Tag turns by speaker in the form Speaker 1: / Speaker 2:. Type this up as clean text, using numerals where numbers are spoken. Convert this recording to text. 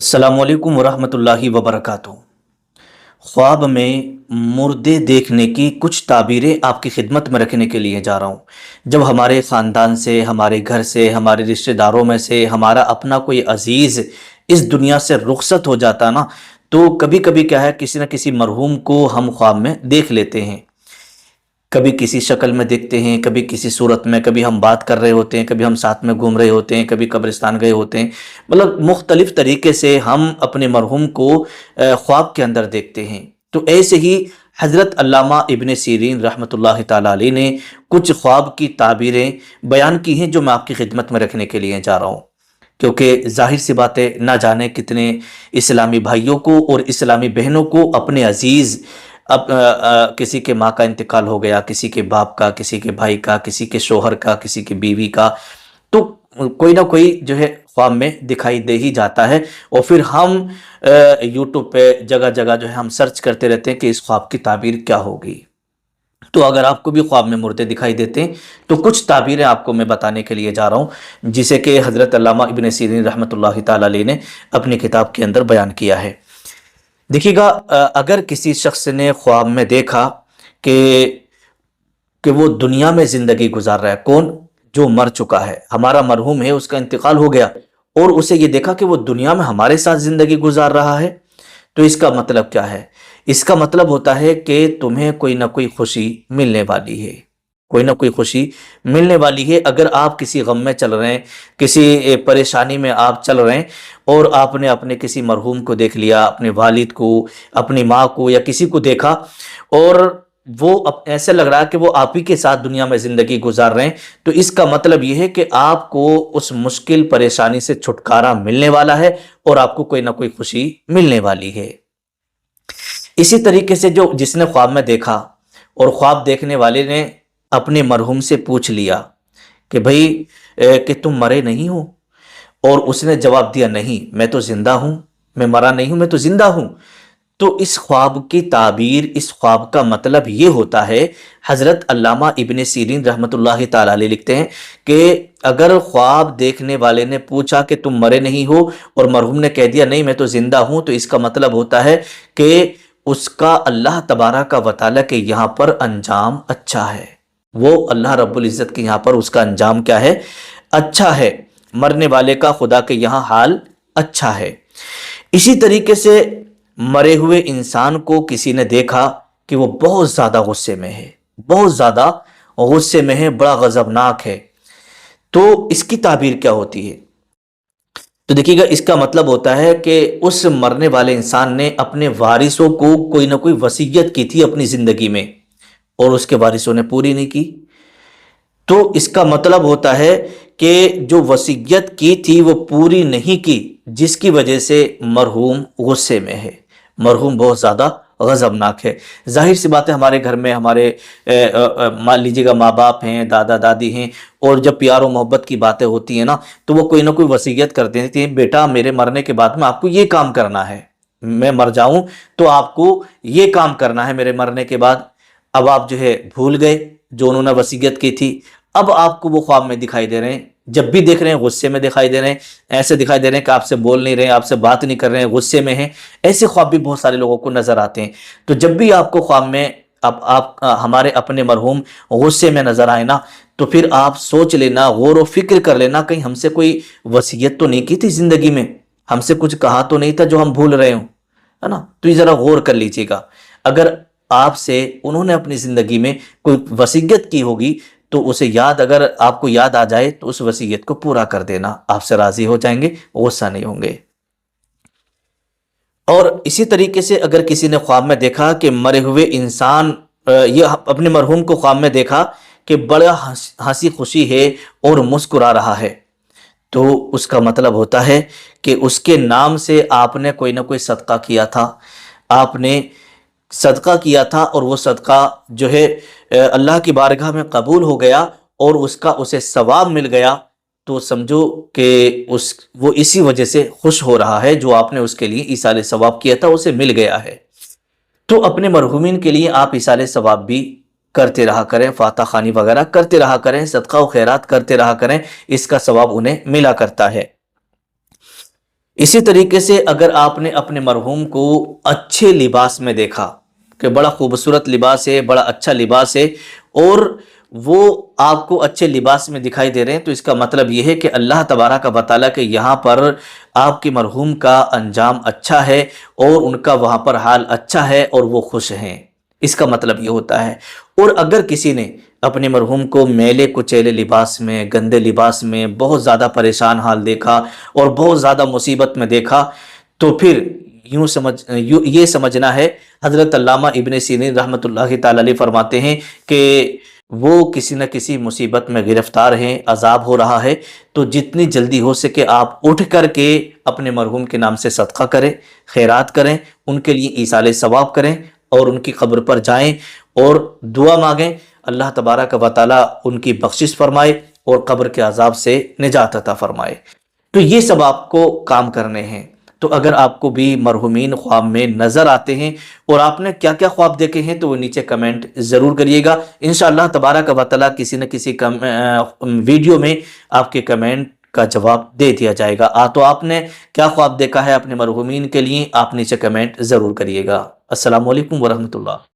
Speaker 1: अस्सलामु अलैकुम वरहमतुल्लाहि वबरकातुहू। ख्वाब में मुर्दे देखने की कुछ ताबीरें आपकी खिदमत में रखने के लिए जा रहा हूँ। जब हमारे ख़ानदान से, हमारे घर से, हमारे रिश्तेदारों में से हमारा अपना कोई अज़ीज़ इस दुनिया से रुखसत हो जाता ना, तो कभी कभी क्या है, किसी न किसी मरहूम को हम ख्वाब में देख लेते हैं। कभी किसी शक्ल में देखते हैं, कभी किसी सूरत में, कभी हम बात कर रहे होते हैं, कभी हम साथ में घूम रहे होते हैं, कभी कब्रिस्तान गए होते हैं। मतलब मुख्तलिफ तरीके से हम अपने मरहूम को ख्वाब के अंदर देखते हैं। तो ऐसे ही हज़रत अल्लामा इब्न सीरीन रहमतुल्लाहि ताला अलैह ने कुछ ख्वाब की ताबीरें बयान की हैं, जो मैं आपकी खिदमत में रखने के लिए जा रहा हूँ। क्योंकि ज़ाहिर सी बात है, ना जाने कितने इस्लामी भाइयों को और इस्लामी बहनों को अपने अजीज़ किसी के माँ का इंतकाल हो गया, किसी के बाप का, किसी के भाई का, किसी के शोहर का, किसी की बीवी का, तो कोई ना कोई जो है ख्वाब में दिखाई दे ही जाता है। और फिर हम यूट्यूब पे जगह जगह जो है हम सर्च करते रहते हैं कि इस ख्वाब की ताबीर क्या होगी। तो अगर आपको भी ख्वाब में मुर्दे दिखाई देते हैं, तो कुछ ताबीरें आपको मैं बताने के लिए जा रहा हूँ, जिसे कि हज़रत अल्लामा इब्न सीरीन रहमतुल्लाहि ताला अलैह ने अपनी किताब के अंदर बयान किया है। देखिएगा, अगर किसी शख्स ने ख्वाब में देखा कि वो दुनिया में ज़िंदगी गुजार रहा है, कौन? जो मर चुका है, हमारा मरहूम है, उसका इंतकाल हो गया, और उसे ये देखा कि वो दुनिया में हमारे साथ ज़िंदगी गुजार रहा है, तो इसका मतलब क्या है? इसका मतलब होता है कि तुम्हें कोई ना कोई खुशी मिलने वाली है, कोई ना कोई खुशी मिलने वाली है। अगर आप किसी गम में चल रहे हैं, किसी परेशानी में आप चल रहे हैं, और आपने अपने किसी मरहूम को देख लिया, अपने वालिद को, अपनी माँ को, या किसी को देखा, और वो ऐसे लग रहा है कि वो आप ही के साथ दुनिया में ज़िंदगी गुजार रहे हैं, तो इसका मतलब ये है कि आपको उस मुश्किल परेशानी से छुटकारा मिलने वाला है, और आपको कोई ना कोई खुशी मिलने वाली है। इसी तरीके से जो जिसने ख्वाब में देखा, और ख्वाब देखने वाले ने अपने मरहूम से पूछ लिया कि भाई, कि तुम मरे नहीं हो, और उसने जवाब दिया, नहीं, मैं तो जिंदा हूं, मैं मरा नहीं हूं, मैं तो जिंदा हूं। तो इस ख्वाब की ताबीर, इस ख्वाब का मतलब ये होता है, हज़रत अल्लामा इब्न सीरीन रहमतुल्लाहि ताला अलैह लिखते हैं कि अगर ख्वाब देखने वाले ने पूछा कि तुम मरे नहीं हो, और मरहूम ने कह दिया नहीं, मैं तो जिंदा हूं, तो इसका मतलब होता है कि उसका अल्लाह तबारक व तआला के यहाँ पर अंजाम अच्छा है। वो अल्लाह रब्बुल इज़्ज़त के यहाँ पर उसका अंजाम क्या है? अच्छा है। मरने वाले का खुदा के यहाँ हाल अच्छा है। इसी तरीके से मरे हुए इंसान को किसी ने देखा कि वो बहुत ज़्यादा गुस्से में है, बहुत ज़्यादा गुस्से में है, बड़ा गज़बनाक है, तो इसकी ताबीर क्या होती है? तो देखिएगा, इसका मतलब होता है कि उस मरने वाले इंसान ने अपने वारिसों को कोई ना कोई वसीयत की थी अपनी ज़िंदगी में, और उसके वारिसों ने पूरी नहीं की। तो इसका मतलब होता है कि जो वसीयत की थी वो पूरी नहीं की, जिसकी वजह से मरहूम गुस्से में है, मरहूम बहुत ज़्यादा गज़बनाक है। जाहिर सी बात है, हमारे घर में हमारे मान लीजिएगा माँ बाप हैं, दादा दादी हैं, और जब प्यार और मोहब्बत की बातें होती हैं ना, तो वो कोई ना कोई वसीयत कर देती हैं, बेटा मेरे मरने के बाद में आपको ये काम करना है, मैं मर जाऊं तो आपको ये काम करना है मेरे मरने के बाद। अब आप जो है भूल गए जो उन्होंने वसीयत की थी, अब आपको वो ख्वाब में दिखाई दे रहे हैं, जब भी देख रहे हैं गुस्से में दिखाई दे रहे हैं, ऐसे दिखाई दे रहे हैं कि आपसे बोल नहीं रहे हैं, आपसे बात नहीं कर रहे हैं, गुस्से में हैं। ऐसे ख्वाब भी बहुत सारे लोगों को नजर आते हैं। तो जब भी आपको ख्वाब में अब आप हमारे अपने मरहूम गुस्से में नजर आए ना, तो फिर आप सोच लेना, गौर व फिक्र कर लेना, कहीं हमसे कोई वसीयत तो नहीं की थी जिंदगी में, हमसे कुछ कहा तो नहीं था जो हम भूल रहे हो, है ना? तो ये जरा गौर कर लीजिएगा। अगर आपसे उन्होंने अपनी जिंदगी में कोई वसीयत की होगी, तो उसे याद, अगर आपको याद आ जाए, तो उस वसीयत को पूरा कर देना, आपसे राजी हो जाएंगे, गुस्सा नहीं होंगे। और इसी तरीके से अगर किसी ने ख्वाब में देखा कि मरे हुए इंसान, ये अपने मरहूम को ख्वाब में देखा कि बड़ा हंसी खुशी है और मुस्कुरा रहा है, तो उसका मतलब होता है कि उसके नाम से आपने कोई ना कोई सदका किया था, आपने सदका किया था, और वो सदका जो है अल्लाह की बारगाह में कबूल हो गया, और उसका उसे सवाब मिल गया। तो समझो कि उस वो इसी वजह से खुश हो रहा है, जो आपने उसके लिए ईसाले सवाब किया था उसे मिल गया है। तो अपने मरहूमिन के लिए आप ईसाले सवाब भी करते रहा करें, फाता खानी वगैरह करते रहा करें, सदका व खैरात करते रहा करें, इसका सवाब उन्हें मिला करता है। اسی طریقے سے اگر آپ نے اپنے مرحوم کو اچھے لباس میں دیکھا کہ بڑا خوبصورت لباس ہے، بڑا اچھا لباس ہے، اور وہ آپ کو اچھے لباس میں دکھائی دے رہے ہیں، تو اس کا مطلب یہ ہے کہ اللہ تبارک و تعالیٰ کے یہاں پر آپ کے مرحوم کا انجام اچھا ہے، اور ان کا وہاں پر حال اچھا ہے، اور وہ خوش ہیں۔ اس کا مطلب یہ ہوتا ہے۔ اور اگر کسی نے اپنے مرحوم کو میلے کچیلے لباس میں، گندے لباس میں، بہت زیادہ پریشان حال دیکھا اور بہت زیادہ مصیبت میں دیکھا، تو پھر یہ سمجھنا ہے، حضرت علامہ ابن سیرین رحمۃ اللہ تعالی علیہ فرماتے ہیں کہ وہ کسی نہ کسی مصیبت میں گرفتار ہیں، عذاب ہو رہا ہے، تو جتنی جلدی ہو سکے آپ اٹھ کر کے اپنے مرحوم کے نام سے صدقہ کریں، خیرات کریں، ان کے لیے ایصال ثواب کریں، اور ان کی قبر پر جائیں اور دعا مانگیں، اللہ تبارک و تعالیٰ ان کی بخشش فرمائے اور قبر کے عذاب سے نجات عطا فرمائے۔ تو یہ سب آپ کو کام کرنے ہیں۔ تو اگر آپ کو بھی مرحومین خواب میں نظر آتے ہیں اور آپ نے کیا کیا خواب دیکھے ہیں، تو وہ نیچے کمنٹ ضرور کریے گا، انشاءاللہ تبارک و تعالیٰ کسی نہ کسی ویڈیو میں آپ کے کمنٹ کا جواب دے دیا جائے گا۔ تو آپ نے کیا خواب دیکھا ہے اپنے مرحومین کے لیے، آپ نیچے کمنٹ ضرور کریے گا۔ السلام علیکم ورحمۃ اللہ۔